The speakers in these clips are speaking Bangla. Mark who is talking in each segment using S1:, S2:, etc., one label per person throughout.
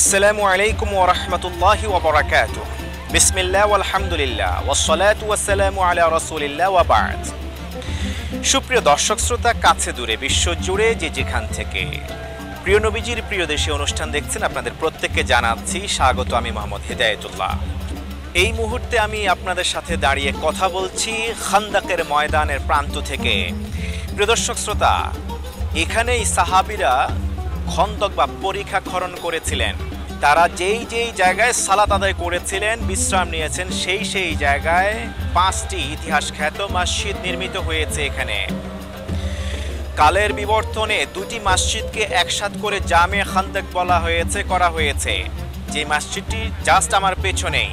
S1: আসসালামু আলাইকুম ওয়া রাহমাতুল্লাহি ওয়া বারাকাতুহু। বিসমিল্লাহ ওয়াল হামদুলিল্লাহ ওয়াসসালাতু ওয়াসসালামু আলা রাসূলিল্লাহ ওয়া বা'দ। সুপ্রিয় দর্শক শ্রোতা, কাছে দূরে বিশ্ব জুড়ে যে যেখান থেকে প্রিয় নবীজির প্রিয় দেশে অনুষ্ঠান দেখছেন, আপনাদের প্রত্যেককে জানাচ্ছি স্বাগত। আমি মোহাম্মদ হিদায়াতুল্লাহ। এই মুহূর্তে আমি আপনাদের সাথে দাঁড়িয়ে কথা বলছি খান্দাকের ময়দানের প্রান্ত থেকে। প্রিয় দর্শক শ্রোতা, এখানেই সাহাবীরা খন্দক বা পরিখা খনন করেছিলেন। তারা যেই যেই জায়গায় সালাত আদায় করেছিলেন, বিশ্রাম নিয়েছেন, সেই জায়গায় 5টি ইতিহাস খ্যাত মসজিদ নির্মিত হয়েছে। এখানে কালের বিবর্তনে 2টি মসজিদকে একসাথ করে জামে খান্দক বলা হয়েছে, করা হয়েছে। যে মসজিদটি জাস্ট আমার পেছনেই।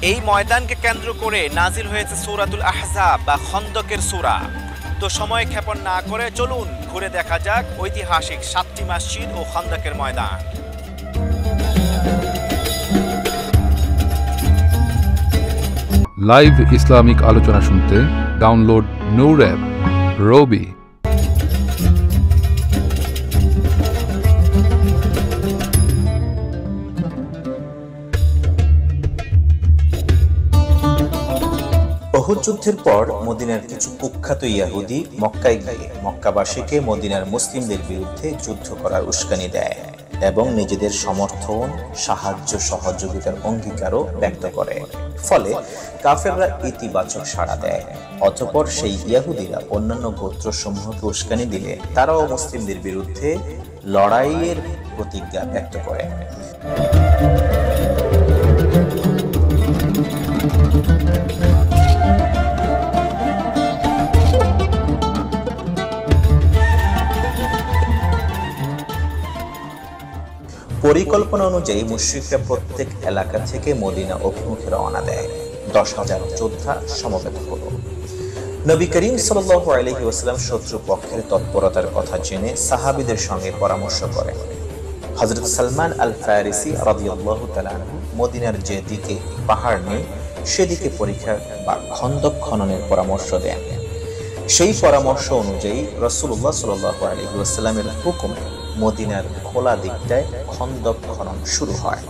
S1: এই ময়দানকে কেন্দ্র করে নাজিল হয়েছে সূরাতুল আহজাব বা খন্দকের সূরা। তো সময় ক্ষেপণ না করে চলুন ঘুরে দেখা যাক ঐতিহাসিক 7টি মসজিদ ও খন্দকের ময়দান।
S2: লাইভ ইসলামিক আলোচনা শুনতে ডাউনলোড নূর অ্যাপ, রবি।
S3: উহুদ যুদ্ধের পর মদিনার কিছু কুখ্যাত ইহুদি মক্কায় গিয়ে মক্কাবাসীকে মদিনার মুসলিমদের বিরুদ্ধে যুদ্ধ করার উস্কানি দেয় এবং নিজেদের সমর্থন, সাহায্য, সহযোগিতার অঙ্গীকারও ব্যক্ত করে। ফলে কাফেররা ইতিবাচক সাড়া দেয়। অতঃপর সেই ইহুদিরা অন্যান্য গোত্রসমূহকে উস্কানি দিলে তারাও মুসলিমদের বিরুদ্ধে লড়াইয়ের প্রতিজ্ঞা ব্যক্ত করে। পরিকল্পনা অনুযায়ী মুশরিকরা প্রত্যেক এলাকা থেকে মদিনা অভিমুখে রওনা দেয়। 10,000 যোদ্ধা সমবেত হলো। নবী করিম সাল্লাল্লাহু আলাইহি ওয়াসাল্লাম শত্রু পক্ষের তৎপরতার কথা জেনে সাহাবীদের সঙ্গে পরামর্শ করেন। হযরত সালমান আল ফারিসি রাদিয়াল্লাহু তাআলা আনহু মদিনার যে দিকে পাহাড় নেই সেদিকে পরিখা বা খন্দক খননের পরামর্শ দেন। সেই পরামর্শ অনুযায়ী রাসূলুল্লাহ সাল্লাল্লাহু আলাইহি ওয়াসাল্লামের হুকুমে মদিনার খোলা দিকটায় খন্দক খনন শুরু হয়।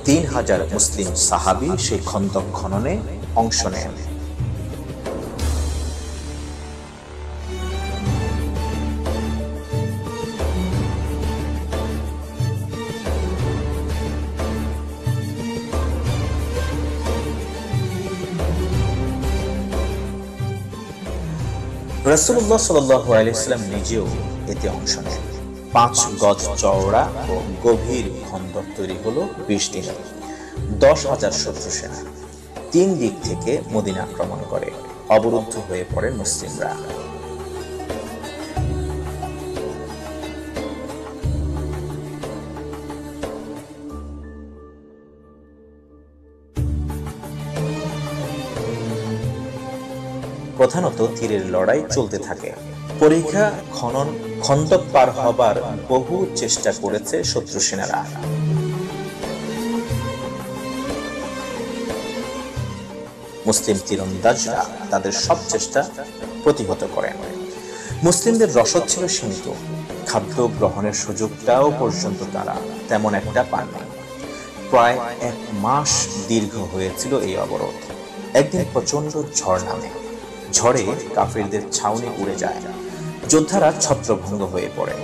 S3: 3,000 মুসলিম সাহাবী সেই খন্দক খননে অংশ নেন। রাসূলুল্লাহ সাল্লাল্লাহু আলাইহি ওয়াসাল্লাম নিজেও এতে অংশ নেন। 5 গজ চওড়া ও গভীর খন্দক তৈরি হলো 20 দিনে। 10,000 শত্রু সেনা 3 দিক থেকে মদিনা আক্রমণ করে। অবরুদ্ধ হয়ে পড়ে মুসলিমরা। প্রধানত তীরের লড়াই চলতে থাকে। পরিখা খনন খন্দক পার হবার বহু চেষ্টা করেছে শত্রু সেনারা। মুসলিম তীরন্দাজরা তাদের সব চেষ্টা প্রতিহত করেন। মুসলিমদের রসদ ছিল সীমিত। খাদ্য গ্রহণের সুযোগটাও পর্যন্ত তারা তেমন একটা পাননি। প্রায় 1 মাস দীর্ঘ হয়েছিল এই অবরোধ। একদিন প্রচন্ড ঝড় নামে। ঝড়ে কাফিরদের ছাউনি উড়ে যায়। যোদ্ধারা ছত্রভঙ্গ হয়ে পড়ে।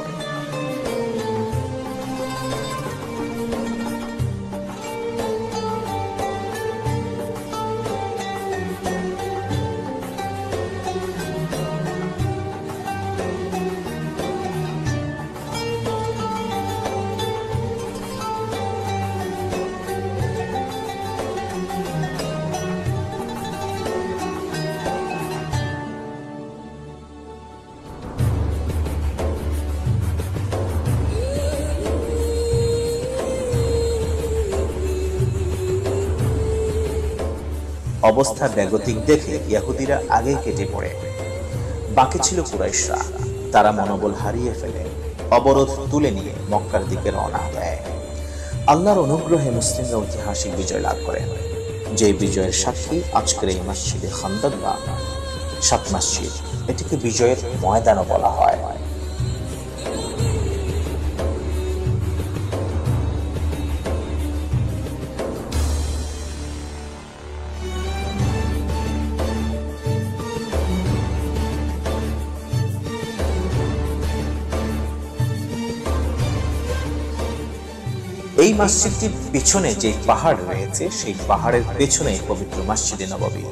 S3: অবস্থা বেগতিক দেখে ইহুদিরা আগে কেটে পড়ে। বাকি ছিল কুরাইশরা। তারা মনোবল হারিয়ে ফেলে অবরোধ তুলে নিয়ে মক্কার দিকে রওনা দেয়। আল্লাহর অনুগ্রহে মুসলিমরা ঐতিহাসিক বিজয় লাভ করেন। যে বিজয়ের সাক্ষী আজকের এই মসজিদে খান্দক বা 7 মসজিদ। এটিকে বিজয়ের ময়দানও বলা হয়। এই মসজিদটির পেছনে যে পাহাড় রয়েছে সেই পাহাড়ের পেছনেই পবিত্র মসজিদে নববী।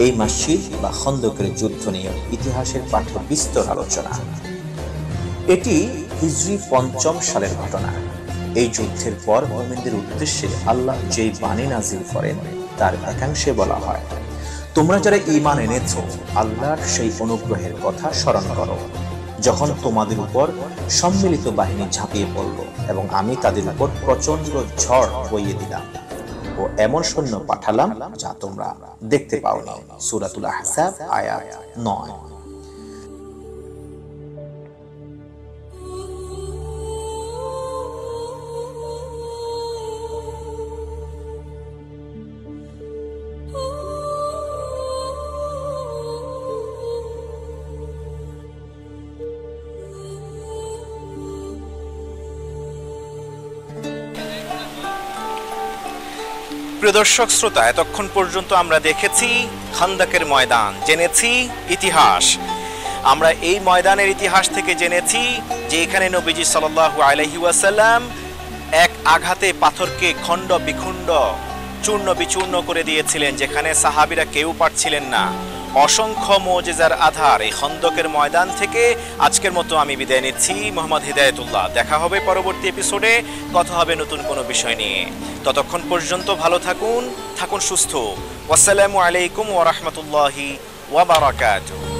S3: এই মসজিদ বা খন্দকের যুদ্ধ নিয়ে ইতিহাসের পাঠ্য বিস্তর আলোচনা। এটি হিজরি ৫ম সালের ঘটনা। এই যুদ্ধের পর মুমিনদের উদ্দেশ্যে আল্লাহ যেই বাণী নাজিল করেন তার একাংশে বলা হয়, তোমরা যারা ঈমান এনেছ আল্লাহর সেই অনুগ্রহের কথা স্মরণ করো, যখন তোমাদের উপর সম্মিলিত বাহিনী ঝাঁপিয়ে পড়ল এবং আমি তাদের উপর প্রচন্ড ঝড় বইয়ে দিলাম ও এমন সৈন্য পাঠালাম যা তোমরা দেখতে পাওনি। সূরাতুল আহজাব আয়াত ৯।
S1: প্রিয় দর্শক শ্রোতা, এতক্ষণ পর্যন্ত আমরা দেখেছি খান্দাকের ময়দান, জেনেছি ইতিহাস। আমরা এই ময়দানের ইতিহাস থেকে জেনেছি যে এখানে নবীজি সাল্লাল্লাহু আলাইহি ওয়াসাল্লাম এক আঘাতে পাথরকে খণ্ড বিখণ্ড চূর্ণ বিচূর্ণ করে দিয়েছিলেন, যেখানে সাহাবীরা কেউ পারছিলেন না। অসংখ্য মুজিজার আধার এই খন্দকের ময়দান থেকে আজকের মতো আমি বিদায় নিচ্ছি। মোহাম্মদ হিদায়াতুল্লাহ। দেখা হবে পরবর্তী এপিসোডে, কথা হবে নতুন কোনো বিষয় নিয়ে। ততক্ষণ পর্যন্ত ভালো থাকুন সুস্থ। ওয়াসসালামু আলাইকুম ওয়া রাহমাতুল্লাহি ওয়া বারাকাতুহু।